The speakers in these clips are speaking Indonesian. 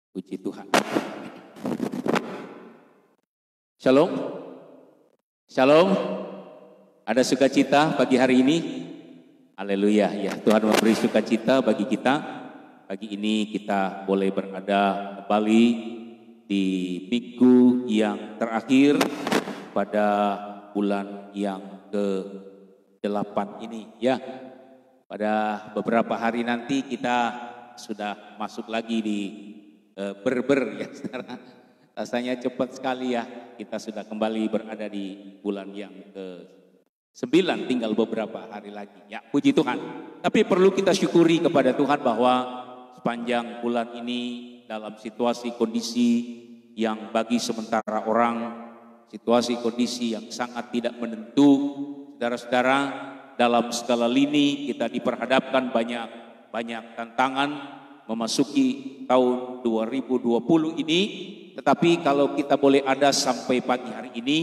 Puji Tuhan. Shalom. Shalom. Ada sukacita pagi hari ini? Haleluya. Ya, Tuhan memberi sukacita bagi kita. Pagi ini kita boleh berada kembali di minggu yang terakhir pada bulan yang ke-8 ini ya. Pada beberapa hari nanti kita sudah masuk lagi di Berber ya saudara. Rasanya cepat sekali ya. Kita sudah kembali berada di bulan yang ke-9, tinggal beberapa hari lagi. Ya, puji Tuhan. Tapi perlu kita syukuri kepada Tuhan bahwa sepanjang bulan ini dalam situasi kondisi yang bagi sementara orang, situasi kondisi yang sangat tidak menentu, saudara-saudara, dalam segala lini kita diperhadapkan banyak tantangan memasuki tahun 2020 ini. Tetapi kalau kita boleh ada sampai pagi hari ini,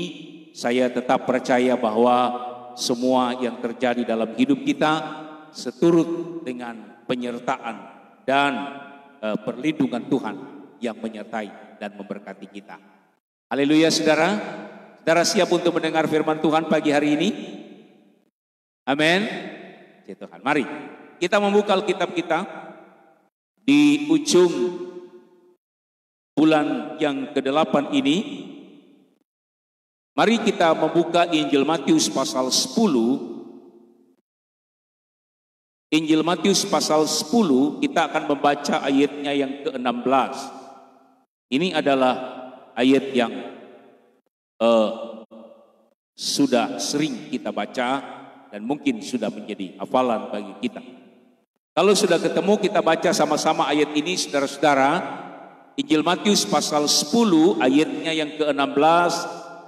saya tetap percaya bahwa semua yang terjadi dalam hidup kita seturut dengan penyertaan dan perlindungan Tuhan yang menyertai dan memberkati kita. Haleluya saudara. Saudara siap untuk mendengar firman Tuhan pagi hari ini? Amin. Ya Tuhan. Mari kita membuka Alkitab kita di ujung bulan yang ke-8 ini. Mari kita membuka Injil Matius pasal 10. Injil Matius pasal 10, kita akan membaca ayatnya yang ke-16. Ini adalah ayat yang sudah sering kita baca dan mungkin sudah menjadi hafalan bagi kita. Kalau sudah ketemu, kita baca sama-sama ayat ini saudara-saudara. Injil Matius pasal 10 ayatnya yang ke-16.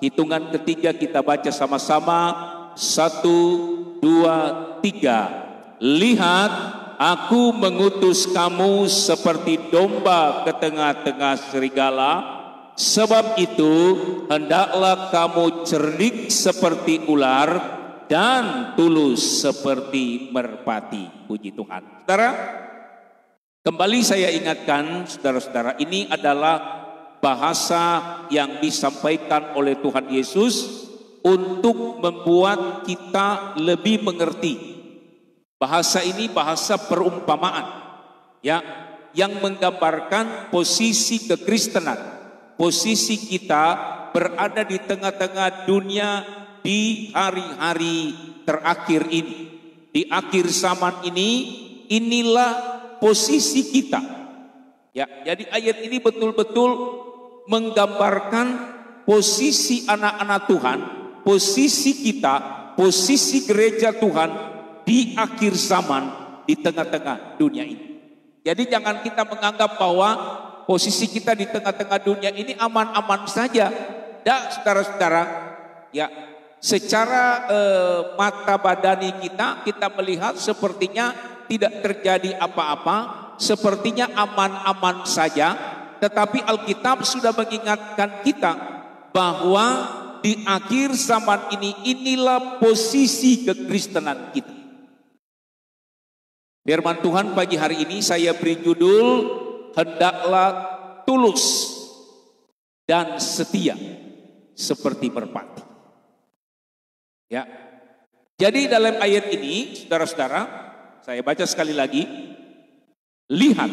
Hitungan ketiga kita baca sama-sama. 1, 2, 3. Lihat, aku mengutus kamu seperti domba ke tengah-tengah serigala. Sebab itu hendaklah kamu cerdik seperti ular dan tulus seperti merpati. Puji Tuhan. Saudara, kembali saya ingatkan saudara-saudara, ini adalah bahasa yang disampaikan oleh Tuhan Yesus untuk membuat kita lebih mengerti. Bahasa ini bahasa perumpamaan ya, yang menggambarkan posisi kekristenan, posisi kita berada di tengah-tengah dunia di hari-hari terakhir ini, di akhir zaman ini. Inilah posisi kita ya. Jadi ayat ini betul-betul menggambarkan posisi anak-anak Tuhan, posisi kita, posisi gereja Tuhan di akhir zaman, di tengah-tengah dunia ini. Jadi jangan kita menganggap bahwa posisi kita di tengah-tengah dunia ini aman-aman saja. Dah, saudara-saudara, ya, secara mata badani kita melihat sepertinya tidak terjadi apa-apa, sepertinya aman-aman saja. Tetapi Alkitab sudah mengingatkan kita bahwa di akhir zaman ini, inilah posisi kekristenan kita. Firman Tuhan pagi hari ini saya beri judul, hendaklah tulus dan setia seperti merpati. Ya. Jadi dalam ayat ini, saudara-saudara, saya baca sekali lagi. Lihat,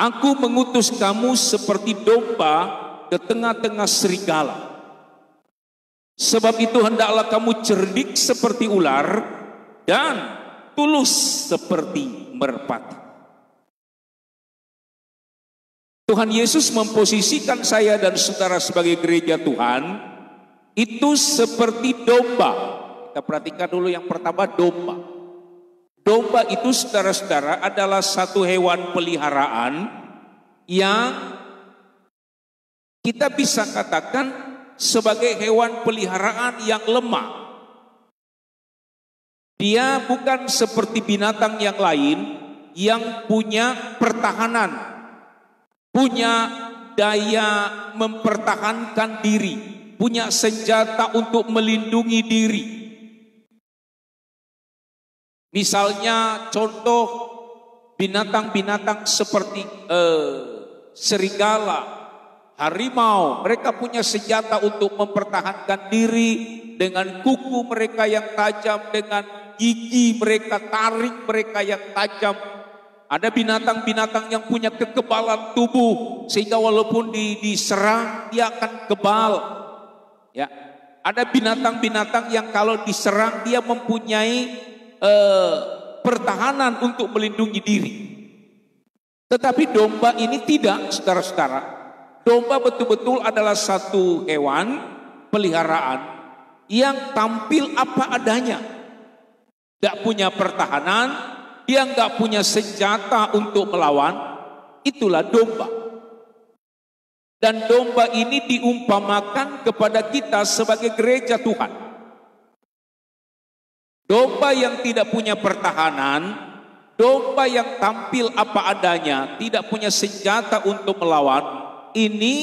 aku mengutus kamu seperti domba ke tengah-tengah serigala. Sebab itu hendaklah kamu cerdik seperti ular dan tulus seperti merpati. Tuhan Yesus memposisikan saya dan saudara sebagai gereja Tuhan itu seperti domba. Kita perhatikan dulu yang pertama, domba. Domba itu saudara-saudara adalah satu hewan peliharaan yang kita bisa katakan sebagai hewan peliharaan yang lemah. Dia bukan seperti binatang yang lain yang punya pertahanan, punya daya mempertahankan diri, punya senjata untuk melindungi diri. Misalnya contoh binatang-binatang seperti serigala, harimau. Mereka punya senjata untuk mempertahankan diri dengan kuku mereka yang tajam, dengan gigi mereka, taring mereka yang tajam. Ada binatang-binatang yang punya kekebalan tubuh sehingga walaupun diserang dia akan kebal. Ya, ada binatang-binatang yang kalau diserang dia mempunyai pertahanan untuk melindungi diri. Tetapi domba ini tidak, saudara-saudara. Domba betul-betul adalah satu hewan peliharaan yang tampil apa adanya. Tidak punya pertahanan. Dia nggak punya senjata untuk melawan, itulah domba. Dan domba ini diumpamakan kepada kita sebagai gereja Tuhan. Domba yang tidak punya pertahanan, domba yang tampil apa adanya, tidak punya senjata untuk melawan, ini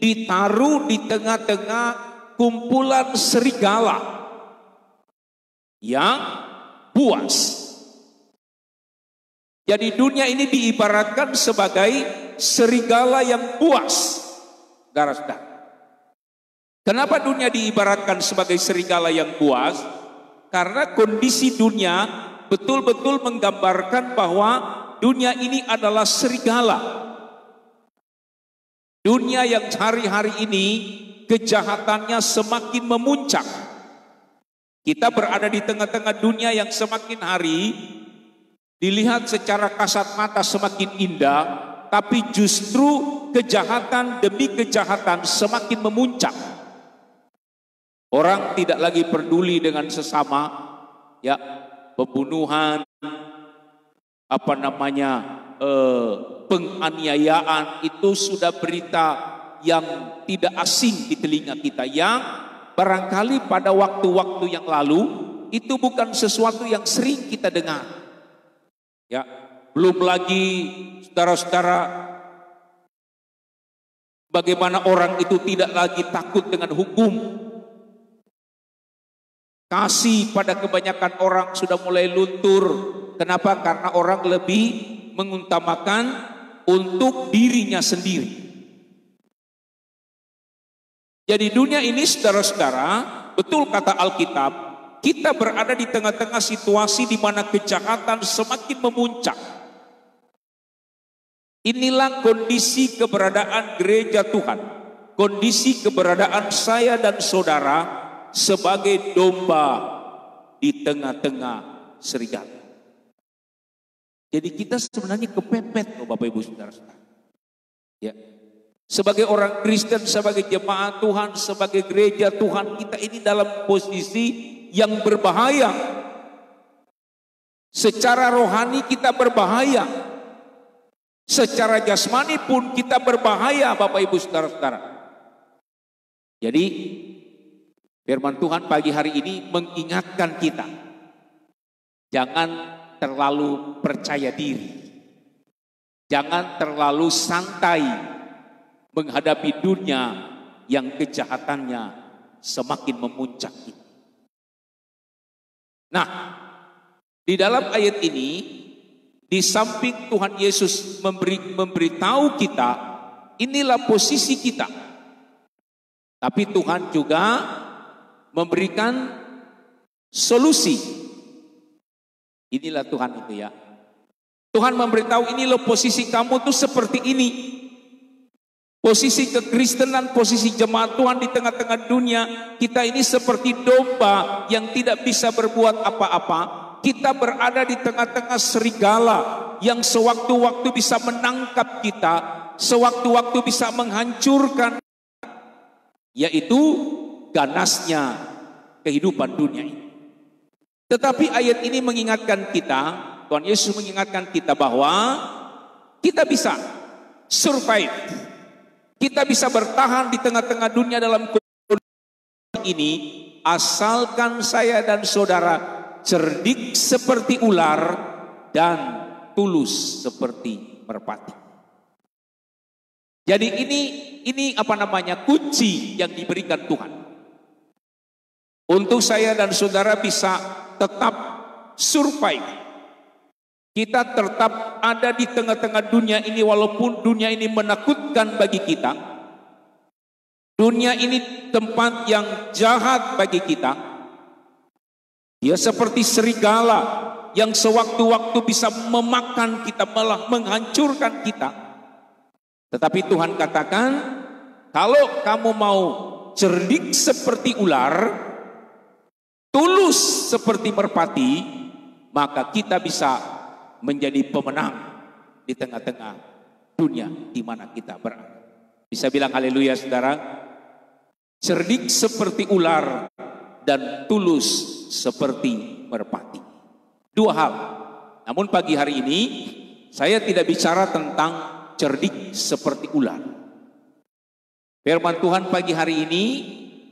ditaruh di tengah-tengah kumpulan serigala yang buas. Jadi dunia ini diibaratkan sebagai serigala yang buas. Saudara-saudara. Kenapa dunia diibaratkan sebagai serigala yang buas? Karena kondisi dunia betul-betul menggambarkan bahwa dunia ini adalah serigala. Dunia yang hari-hari ini kejahatannya semakin memuncak. Kita berada di tengah-tengah dunia yang semakin hari dilihat secara kasat mata semakin indah, tapi justru kejahatan demi kejahatan semakin memuncak. Orang tidak lagi peduli dengan sesama, ya, pembunuhan, penganiayaan itu sudah berita yang tidak asing di telinga kita, yang barangkali pada waktu-waktu yang lalu itu bukan sesuatu yang sering kita dengar. Ya, belum lagi saudara-saudara bagaimana orang itu tidak lagi takut dengan hukum. Kasih pada kebanyakan orang sudah mulai luntur. Kenapa? Karena orang lebih mengutamakan untuk dirinya sendiri. Jadi dunia ini saudara-saudara, betul kata Alkitab, kita berada di tengah-tengah situasi di mana kejahatan semakin memuncak. Inilah kondisi keberadaan gereja Tuhan. Kondisi keberadaan saya dan saudara sebagai domba di tengah-tengah serigala. Jadi kita sebenarnya kepepet loh Bapak Ibu Saudara-saudara. Ya. Sebagai orang Kristen, sebagai jemaat Tuhan, sebagai gereja Tuhan, kita ini dalam posisi yang berbahaya. Secara rohani kita berbahaya. Secara jasmani pun kita berbahaya Bapak Ibu Saudara-saudara. Jadi firman Tuhan pagi hari ini mengingatkan kita. Jangan terlalu percaya diri. Jangan terlalu santai menghadapi dunia yang kejahatannya semakin memuncak ini. Nah, di dalam ayat ini, di samping Tuhan Yesus memberitahu kita, inilah posisi kita. Tapi Tuhan juga memberikan solusi. Inilah Tuhan itu ya. Tuhan memberitahu inilah posisi kamu tuh seperti ini. Posisi kekristenan, posisi jemaat Tuhan di tengah-tengah dunia, kita ini seperti domba yang tidak bisa berbuat apa-apa. Kita berada di tengah-tengah serigala yang sewaktu-waktu bisa menangkap kita, sewaktu-waktu bisa menghancurkan, yaitu ganasnya kehidupan dunia ini. Tetapi ayat ini mengingatkan kita, Tuhan Yesus mengingatkan kita bahwa kita bisa survive. Kita bisa bertahan di tengah-tengah dunia dalam kondisi ini asalkan saya dan saudara cerdik seperti ular dan tulus seperti merpati. Jadi ini kunci yang diberikan Tuhan. Untuk saya dan saudara bisa tetap survive. Kita tetap ada di tengah-tengah dunia ini walaupun dunia ini menakutkan bagi kita. Dunia ini tempat yang jahat bagi kita. Dia seperti serigala yang sewaktu-waktu bisa memakan kita, malah menghancurkan kita. Tetapi Tuhan katakan, kalau kamu mau cerdik seperti ular, tulus seperti merpati, maka kita bisa menjadi pemenang di tengah-tengah dunia di mana kita berada. Bisa bilang haleluya, saudara? Cerdik seperti ular dan tulus seperti merpati. Dua hal. Namun pagi hari ini saya tidak bicara tentang cerdik seperti ular. Firman Tuhan pagi hari ini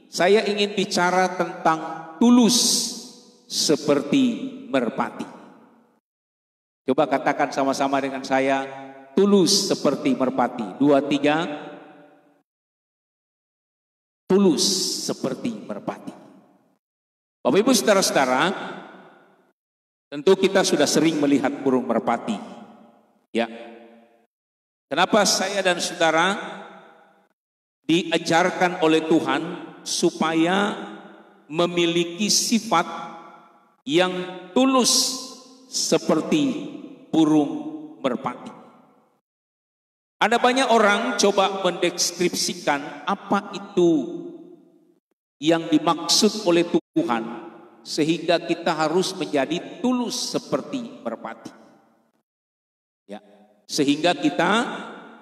saya ingin bicara tentang tulus seperti merpati. Coba katakan sama-sama dengan saya, tulus seperti merpati. 2, 3. Tulus seperti merpati. Bapak Ibu saudara-saudara, tentu kita sudah sering melihat burung merpati. Ya. Kenapa saya dan saudara diajarkan oleh Tuhan supaya memiliki sifat yang tulus seperti burung merpati. Ada banyak orang coba mendeskripsikan apa itu yang dimaksud oleh Tuhan sehingga kita harus menjadi tulus seperti merpati. Ya, sehingga kita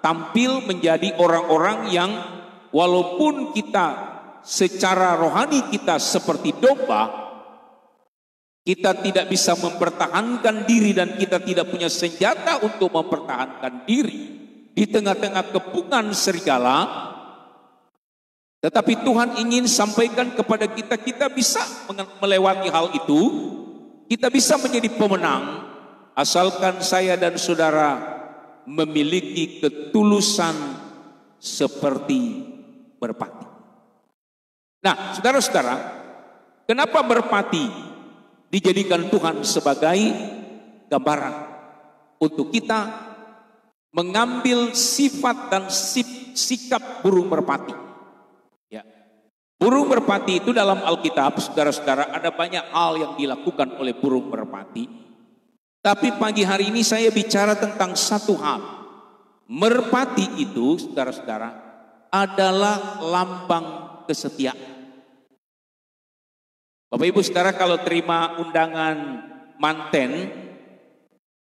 tampil menjadi orang-orang yang walaupun kita secara rohani kita seperti domba, kita tidak bisa mempertahankan diri dan kita tidak punya senjata untuk mempertahankan diri di tengah-tengah kepungan serigala. Tetapi Tuhan ingin sampaikan kepada kita, kita bisa melewati hal itu, kita bisa menjadi pemenang, asalkan saya dan saudara memiliki ketulusan seperti merpati. Nah, saudara-saudara, kenapa merpati dijadikan Tuhan sebagai gambaran untuk kita mengambil sifat dan sikap burung merpati? Ya. Burung merpati itu dalam Alkitab, saudara-saudara, ada banyak hal yang dilakukan oleh burung merpati. Tapi pagi hari ini saya bicara tentang satu hal. Merpati itu, saudara-saudara, adalah lambang kesetiaan. Bapak Ibu saudara, kalau terima undangan manten,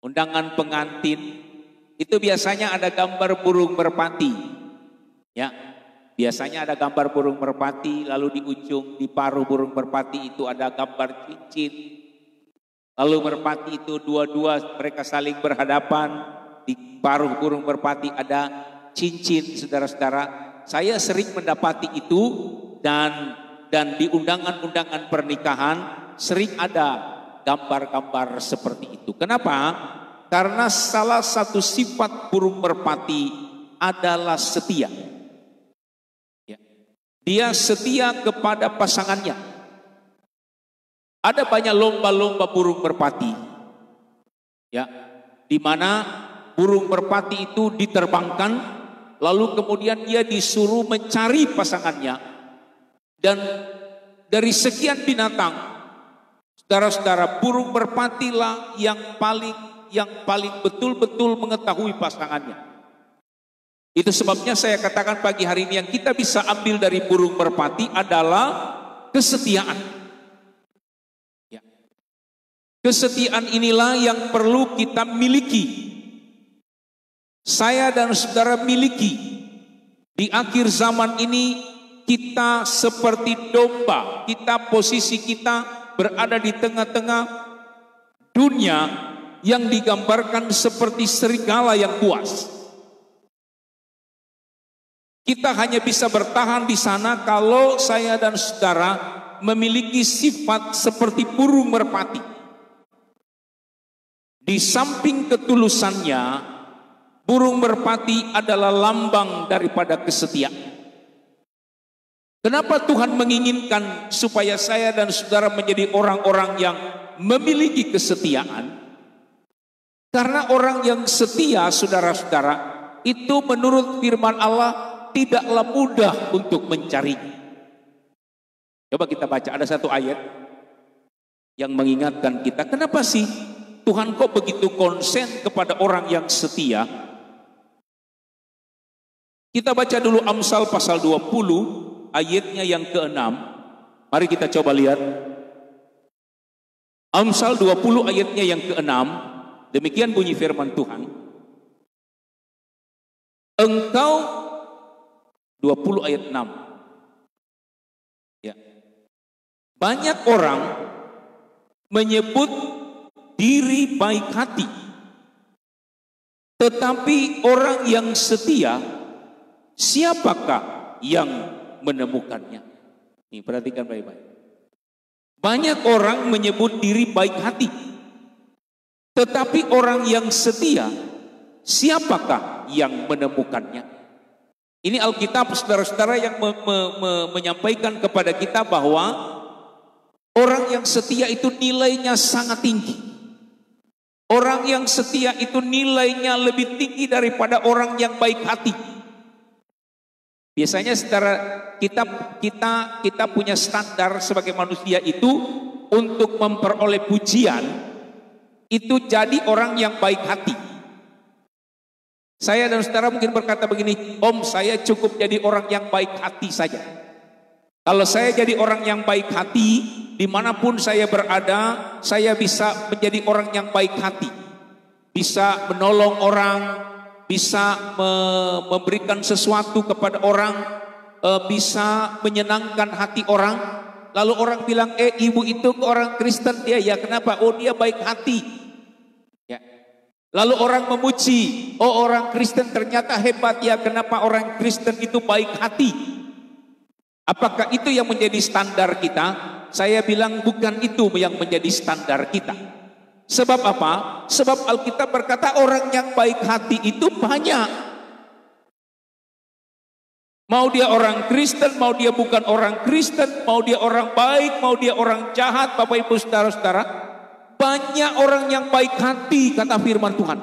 undangan pengantin, itu biasanya ada gambar burung merpati. Ya, biasanya ada gambar burung merpati, lalu di ujung, di paruh burung merpati itu ada gambar cincin. Lalu merpati itu dua-dua mereka saling berhadapan, di paruh burung merpati ada cincin, saudara-saudara. Saya sering mendapati itu dan di undangan-undangan pernikahan sering ada gambar-gambar seperti itu. Kenapa? Karena salah satu sifat burung merpati adalah setia. Ya. Dia setia kepada pasangannya. Ada banyak lomba-lomba burung merpati, ya, di mana burung merpati itu diterbangkan, lalu kemudian dia disuruh mencari pasangannya. Dan dari sekian binatang, saudara-saudara, burung merpatilah yang paling betul-betul mengetahui pasangannya. Itu sebabnya saya katakan pagi hari ini yang kita bisa ambil dari burung merpati adalah kesetiaan. Ya. Kesetiaan inilah yang perlu kita miliki. Saya dan saudara miliki. Di akhir zaman ini kita seperti domba, posisi kita berada di tengah-tengah dunia yang digambarkan seperti serigala yang buas. Kita hanya bisa bertahan di sana kalau saya dan saudara memiliki sifat seperti burung merpati. Di samping ketulusannya, burung merpati adalah lambang daripada kesetiaan. Kenapa Tuhan menginginkan supaya saya dan saudara menjadi orang-orang yang memiliki kesetiaan? Karena orang yang setia, saudara-saudara, itu menurut firman Allah tidaklah mudah untuk mencarinya. Coba kita baca, ada satu ayat yang mengingatkan kita, kenapa sih Tuhan kok begitu konsen kepada orang yang setia? Kita baca dulu Amsal pasal 20 ayatnya yang ke-6. Mari kita coba lihat. Amsal 20 ayatnya yang ke-6. Demikian bunyi firman Tuhan. Engkau 20 ayat 6. Ya. Banyak orang menyebut diri baik hati, tetapi orang yang setia, siapakah yang menemukannya? Nih, perhatikan baik-baik. Banyak orang menyebut diri baik hati, tetapi orang yang setia, siapakah yang menemukannya? Ini Alkitab, saudara-saudara, yang menyampaikan kepada kita bahwa orang yang setia itu nilainya sangat tinggi. Orang yang setia itu nilainya lebih tinggi daripada orang yang baik hati. Biasanya saudara, kita punya standar sebagai manusia itu untuk memperoleh pujian itu jadi orang yang baik hati. Saya dan saudara mungkin berkata begini, Om, saya cukup jadi orang yang baik hati saja. Kalau saya jadi orang yang baik hati, dimanapun saya berada, saya bisa menjadi orang yang baik hati. Bisa menolong orang, bisa memberikan sesuatu kepada orang, bisa menyenangkan hati orang. Lalu orang bilang, ibu itu orang Kristen dia, ya kenapa? Oh, dia baik hati. Ya. Lalu orang memuji, oh orang Kristen ternyata hebat ya, kenapa orang Kristen itu baik hati? Apakah itu yang menjadi standar kita? Saya bilang bukan itu yang menjadi standar kita. Sebab apa? Sebab Alkitab berkata orang yang baik hati itu banyak. Mau dia orang Kristen, mau dia bukan orang Kristen, mau dia orang baik, mau dia orang jahat, Bapak Ibu saudara-saudara, banyak orang yang baik hati, kata firman Tuhan.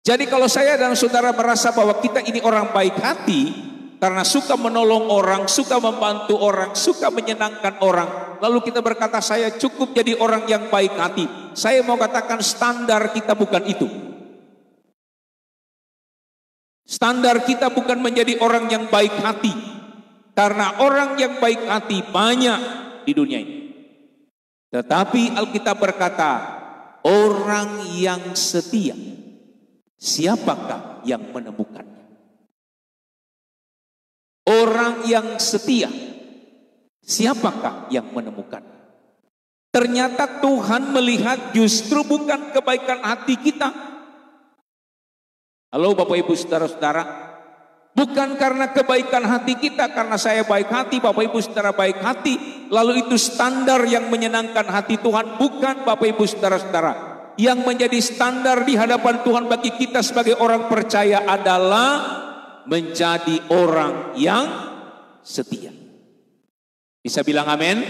Jadi kalau saya dan saudara merasa bahwa kita ini orang baik hati, karena suka menolong orang, suka membantu orang, suka menyenangkan orang, lalu kita berkata saya cukup jadi orang yang baik hati. Saya mau katakan standar kita bukan itu. Standar kita bukan menjadi orang yang baik hati. Karena orang yang baik hati banyak di dunia ini. Tetapi Alkitab berkata, orang yang setia, siapakah yang menemukannya? Orang yang setia, siapakah yang menemukan? Ternyata Tuhan melihat justru bukan kebaikan hati kita. Halo Bapak Ibu saudara-saudara, bukan karena kebaikan hati kita, karena saya baik hati, Bapak Ibu saudara baik hati, lalu itu standar yang menyenangkan hati Tuhan. Bukan Bapak Ibu saudara-saudara. Yang menjadi standar di hadapan Tuhan bagi kita sebagai orang percaya adalah menjadi orang yang setia. Bisa bilang amin?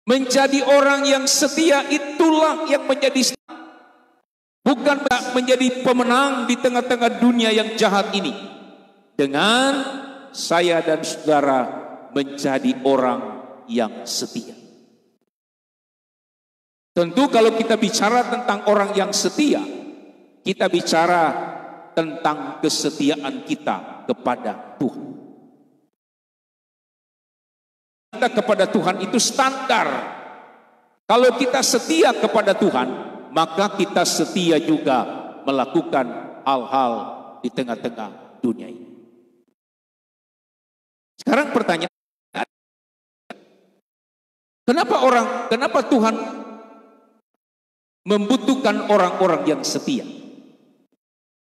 Menjadi orang yang setia itulah yang menjadi setia. Bukan menjadi pemenang di tengah-tengah dunia yang jahat ini. Dengan saya dan saudara menjadi orang yang setia. Tentu kalau kita bicara tentang orang yang setia, kita bicara tentang kesetiaan kita kepada Tuhan. Kita kepada Tuhan itu standar. Kalau kita setia kepada Tuhan, maka kita setia juga melakukan hal-hal di tengah-tengah dunia ini. Sekarang pertanyaan, kenapa Tuhan membutuhkan orang-orang yang setia?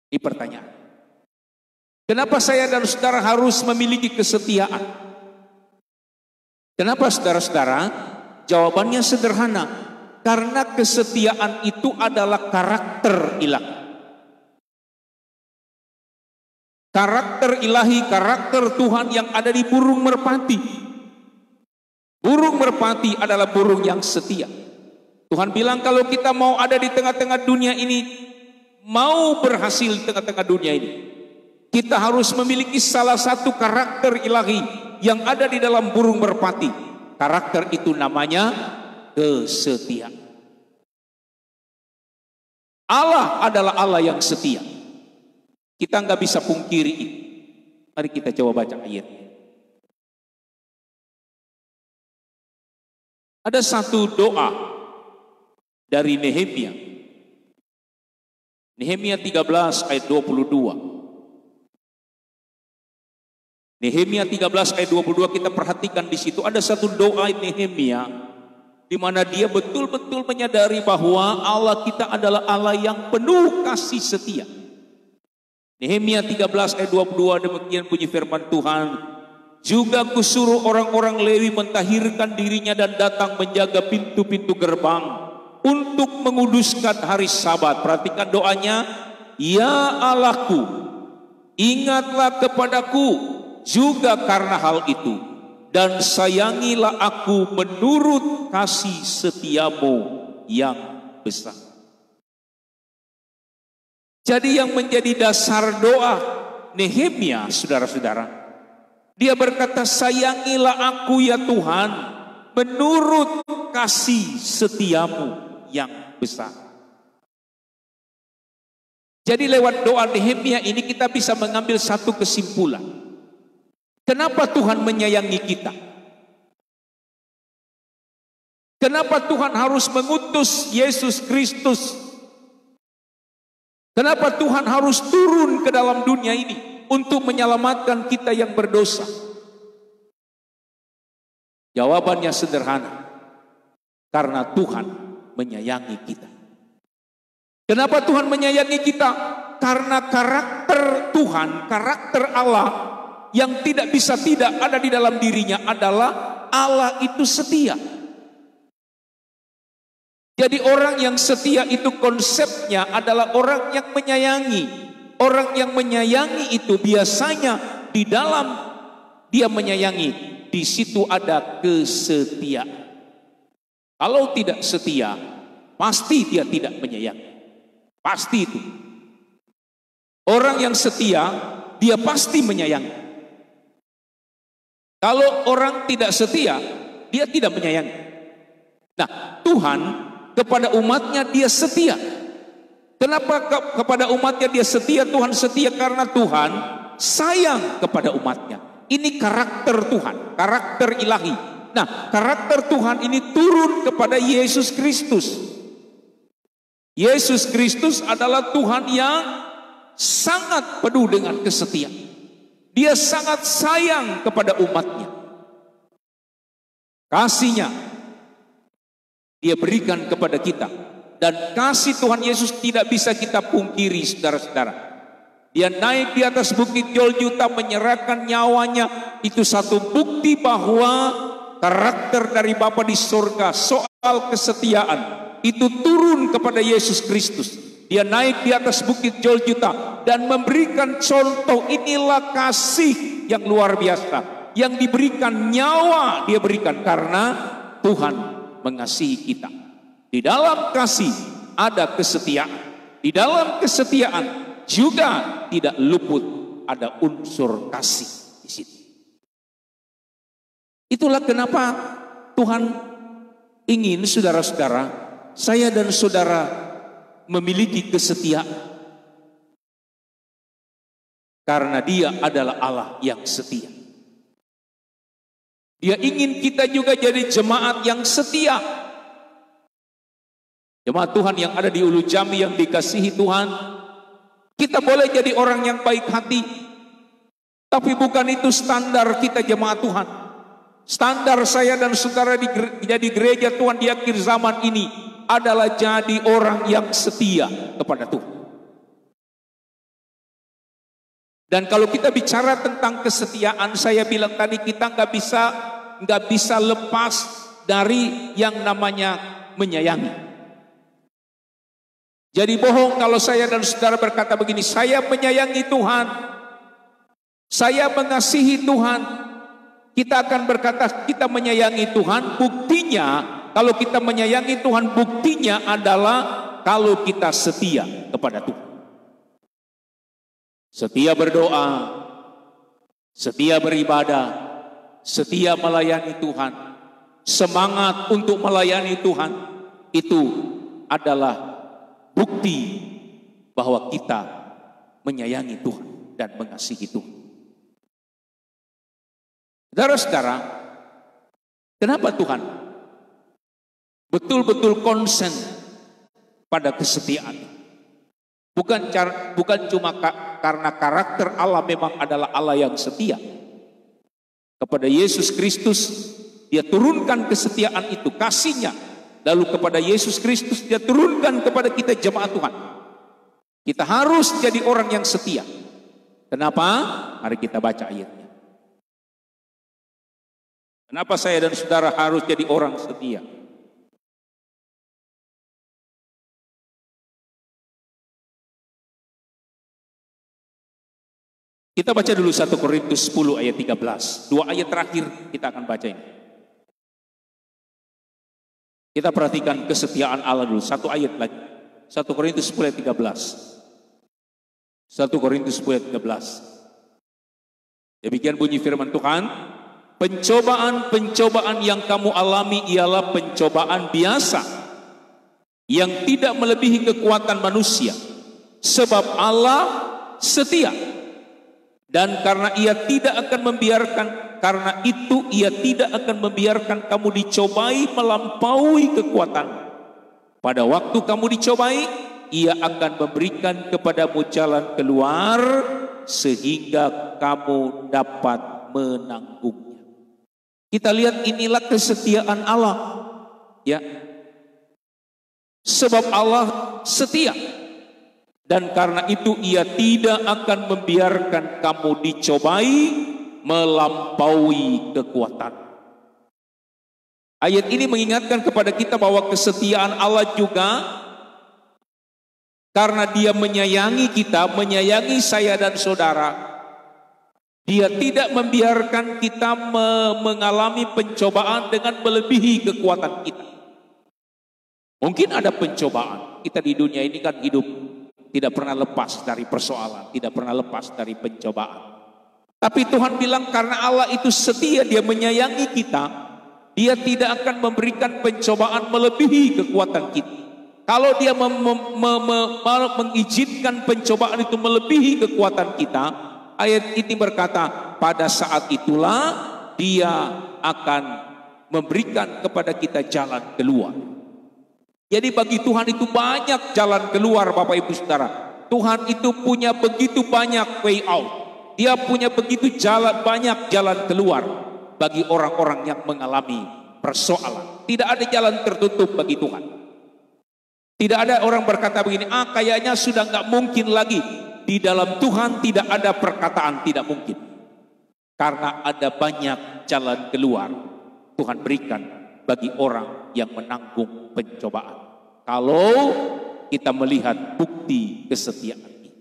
Ini pertanyaan. Kenapa saya dan saudara harus memiliki kesetiaan? Kenapa saudara-saudara? Jawabannya sederhana. Karena kesetiaan itu adalah karakter ilahi. Karakter ilahi, karakter Tuhan yang ada di burung merpati. Burung merpati adalah burung yang setia. Tuhan bilang kalau kita mau ada di tengah-tengah dunia ini, mau berhasil di tengah-tengah dunia ini, kita harus memiliki salah satu karakter ilahi yang ada di dalam burung merpati. Karakter itu namanya kesetiaan. Allah adalah Allah yang setia. Kita nggak bisa pungkiri itu. Mari kita coba baca ayat. Ada satu doa dari Nehemia. Nehemia 13 ayat 22. Nehemia 13 ayat 22, kita perhatikan di situ ada satu doa Nehemia di mana dia betul-betul menyadari bahwa Allah kita adalah Allah yang penuh kasih setia. Nehemia 13 ayat 22, demikian bunyi firman Tuhan. Juga kusuruh orang-orang Lewi mentahirkan dirinya dan datang menjaga pintu-pintu gerbang untuk menguduskan hari Sabat. Perhatikan doanya. Ya Allahku, ingatlah kepadaku juga karena hal itu, dan sayangilah aku menurut kasih setiamu yang besar. Jadi yang menjadi dasar doa Nehemia, saudara-saudara, dia berkata, sayangilah aku ya Tuhan menurut kasih setiamu yang besar. Jadi lewat doa Nehemia ini kita bisa mengambil satu kesimpulan. Kenapa Tuhan menyayangi kita? Kenapa Tuhan harus mengutus Yesus Kristus? Kenapa Tuhan harus turun ke dalam dunia ini untuk menyelamatkan kita yang berdosa? Jawabannya sederhana. Karena Tuhan menyayangi kita. Kenapa Tuhan menyayangi kita? Karena karakter Tuhan, karakter Allah yang tidak bisa tidak ada di dalam dirinya adalah Allah itu setia. Jadi orang yang setia itu konsepnya adalah orang yang menyayangi. Orang yang menyayangi itu biasanya di dalam dia menyayangi, di situ ada kesetiaan. Kalau tidak setia, pasti dia tidak menyayangi. Pasti itu. Orang yang setia, dia pasti menyayangi. Kalau orang tidak setia, dia tidak menyayangi. Nah, Tuhan kepada umatnya dia setia. Kenapa kepada umatnya dia setia? Tuhan setia karena Tuhan sayang kepada umatnya. Ini karakter Tuhan, karakter ilahi. Nah, karakter Tuhan ini turun kepada Yesus Kristus. Yesus Kristus adalah Tuhan yang sangat penuh dengan kesetiaan. Dia sangat sayang kepada umatnya. Kasihnya dia berikan kepada kita. Dan kasih Tuhan Yesus tidak bisa kita pungkiri, saudara-saudara. Dia naik di atas bukit Golgota menyerahkan nyawanya. Itu satu bukti bahwa karakter dari Bapa di surga soal kesetiaan itu turun kepada Yesus Kristus. Dia naik di atas bukit Golgota dan memberikan contoh, inilah kasih yang luar biasa. Yang diberikan nyawa dia berikan karena Tuhan mengasihi kita. Di dalam kasih ada kesetiaan. Di dalam kesetiaan juga tidak luput ada unsur kasih di situ. Itulah kenapa Tuhan ingin saudara-saudara, saya dan saudara memiliki kesetiaan. Karena dia adalah Allah yang setia. Dia ingin kita juga jadi jemaat yang setia. Jemaat Tuhan yang ada di Ulu Jambi yang dikasihi Tuhan. Kita boleh jadi orang yang baik hati. Tapi bukan itu standar kita jemaat Tuhan. Standar saya dan saudara jadi gereja Tuhan di akhir zaman ini adalah jadi orang yang setia kepada Tuhan. Dan kalau kita bicara tentang kesetiaan, saya bilang tadi kita nggak bisa lepas dari yang namanya menyayangi. Jadi bohong kalau saya dan saudara berkata begini, saya menyayangi Tuhan, saya mengasihi Tuhan. Kita akan berkata kita menyayangi Tuhan, buktinya Kalau kita menyayangi Tuhan, buktinya adalah kalau kita setia kepada Tuhan. Setia berdoa, setia beribadah, setia melayani Tuhan, semangat untuk melayani Tuhan, itu adalah bukti bahwa kita menyayangi Tuhan dan mengasihi Tuhan. Saudara-saudara, kenapa Tuhan betul-betul konsen pada kesetiaan? Bukan cuma karena karakter Allah memang adalah Allah yang setia. Kepada Yesus Kristus Dia turunkan kesetiaan itu, kasihnya. Lalu kepada Yesus Kristus Dia turunkan kepada kita jemaat Tuhan. Kita harus jadi orang yang setia. Kenapa? Mari kita baca ayatnya. Kenapa saya dan saudara harus jadi orang setia? Kita baca dulu 1 Korintus 10 ayat 13. Dua ayat terakhir kita akan baca ini. Kita perhatikan kesetiaan Allah dulu. Satu ayat lagi. 1 Korintus 10 ayat 13. 1 Korintus 10 ayat 13. Demikian bunyi firman Tuhan. Pencobaan-pencobaan yang kamu alami ialah pencobaan biasa, yang tidak melebihi kekuatan manusia. Sebab Allah setia. Dan karena Ia tidak akan membiarkan kamu dicobai melampaui kekuatan. Pada waktu kamu dicobai, Ia akan memberikan kepadamu jalan keluar sehingga kamu dapat menanggungnya. Kita lihat inilah kesetiaan Allah, ya. Sebab Allah setia. Dan karena itu Ia tidak akan membiarkan kamu dicobai melampaui kekuatan. Ayat ini mengingatkan kepada kita bahwa kesetiaan Allah juga karena Dia menyayangi kita, menyayangi saya dan saudara. Dia tidak membiarkan kita mengalami pencobaan dengan melebihi kekuatan kita. Mungkin ada pencobaan. Kita di dunia ini kan hidup tidak pernah lepas dari persoalan, tidak pernah lepas dari pencobaan. Tapi Tuhan bilang karena Allah itu setia, Dia menyayangi kita, Dia tidak akan memberikan pencobaan melebihi kekuatan kita. Kalau Dia mengizinkan pencobaan itu melebihi kekuatan kita, ayat ini berkata, pada saat itulah Dia akan memberikan kepada kita jalan keluar. Jadi bagi Tuhan itu banyak jalan keluar, Bapak Ibu Saudara. Tuhan itu punya begitu banyak way out. Dia punya begitu banyak jalan keluar bagi orang-orang yang mengalami persoalan. Tidak ada jalan tertutup bagi Tuhan. Tidak ada orang berkata begini, kayaknya sudah nggak mungkin lagi. Di dalam Tuhan tidak ada perkataan tidak mungkin. Karena ada banyak jalan keluar Tuhan berikan bagi orang yang menanggung pencobaan. Kalau kita melihat bukti kesetiaan ini.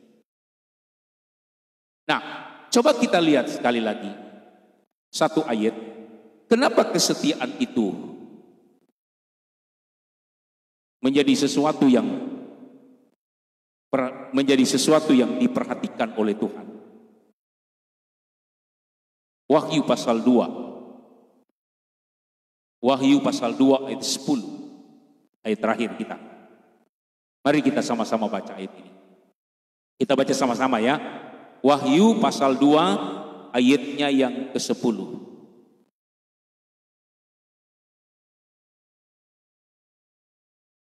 Nah, coba kita lihat sekali lagi satu ayat. Kenapa kesetiaan itu menjadi sesuatu yang diperhatikan oleh Tuhan? Wahyu pasal 2. Wahyu pasal 2 ayat 10. Ayat terakhir kita. Mari kita sama-sama baca ayat ini. Kita baca sama-sama ya. Wahyu pasal 2 ayatnya yang ke-10.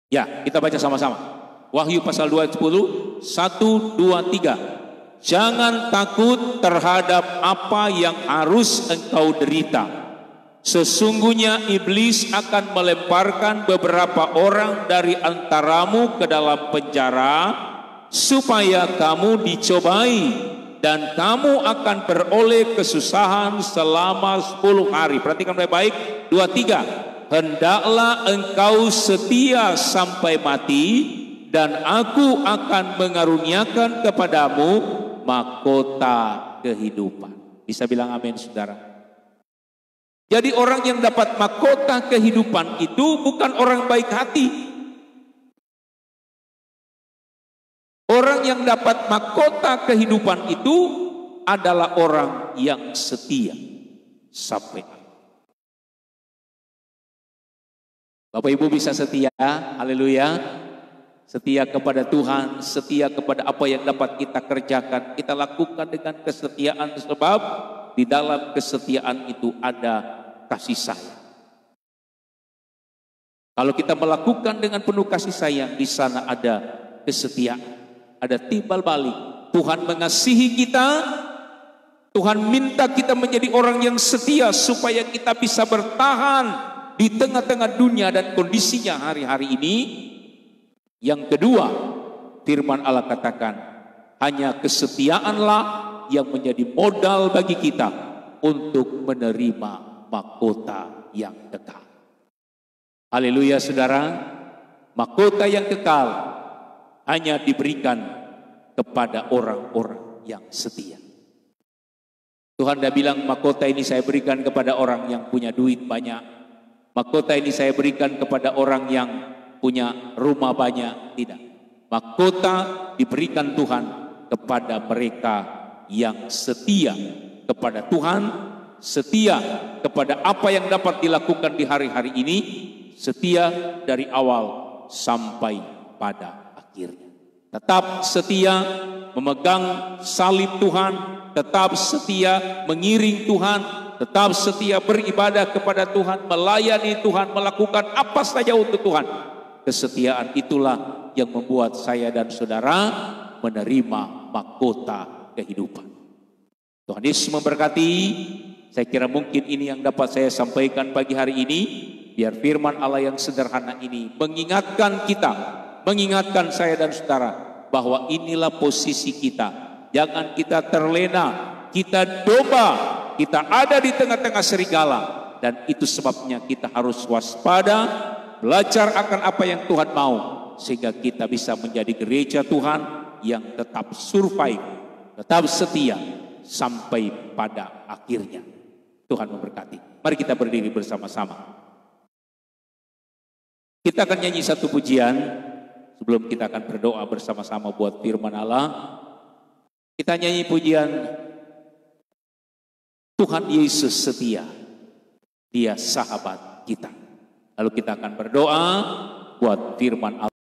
Ya, kita baca sama-sama. Wahyu pasal 2 ayat 10. 1, 2, 3. Jangan takut terhadap apa yang harus engkau derita. Sesungguhnya iblis akan melemparkan beberapa orang dari antaramu ke dalam penjara supaya kamu dicobai dan kamu akan beroleh kesusahan selama 10 hari. Perhatikan baik-baik. 2, 3. Hendaklah engkau setia sampai mati dan aku akan mengaruniakan kepadamu mahkota kehidupan. Bisa bilang amin, saudara? Jadi orang yang dapat mahkota kehidupan itu bukan orang baik hati. Orang yang dapat mahkota kehidupan itu adalah orang yang setia sampai akhir. Bapak Ibu bisa setia, haleluya. Setia kepada Tuhan, setia kepada apa yang dapat kita kerjakan. Kita lakukan dengan kesetiaan sebab di dalam kesetiaan itu ada kasih sayang. Kalau kita melakukan dengan penuh kasih sayang, di sana ada kesetiaan, ada timbal balik. Tuhan mengasihi kita, Tuhan minta kita menjadi orang yang setia supaya kita bisa bertahan di tengah-tengah dunia dan kondisinya hari-hari ini. Yang kedua, firman Allah katakan, hanya kesetiaanlah yang menjadi modal bagi kita untuk menerima mahkota yang kekal. Haleluya saudara, mahkota yang kekal hanya diberikan kepada orang-orang yang setia. Tuhan dah bilang mahkota ini saya berikan kepada orang yang punya duit banyak. Mahkota ini saya berikan kepada orang yang punya rumah banyak. Tidak. Mahkota diberikan Tuhan kepada mereka yang setia kepada Tuhan, setia kepada apa yang dapat dilakukan di hari-hari ini, setia dari awal sampai pada akhirnya. Tetap setia memegang salib Tuhan, tetap setia mengiring Tuhan, tetap setia beribadah kepada Tuhan, melayani Tuhan, melakukan apa saja untuk Tuhan. Kesetiaan itulah yang membuat saya dan saudara menerima mahkota kehidupan. Tuhan Yesus memberkati. Saya kira mungkin ini yang dapat saya sampaikan pagi hari ini. Biar firman Allah yang sederhana ini mengingatkan kita, mengingatkan saya dan saudara bahwa inilah posisi kita. Jangan kita terlena, kita domba, kita ada di tengah-tengah serigala. Dan itu sebabnya kita harus waspada, belajar akan apa yang Tuhan mau, sehingga kita bisa menjadi gereja Tuhan yang tetap survive, tetap setia sampai pada akhirnya. Tuhan memberkati. Mari kita berdiri bersama-sama. Kita akan nyanyi satu pujian sebelum kita akan berdoa bersama-sama buat firman Allah. Kita nyanyi pujian Tuhan Yesus setia, Dia sahabat kita. Lalu kita akan berdoa buat firman Allah.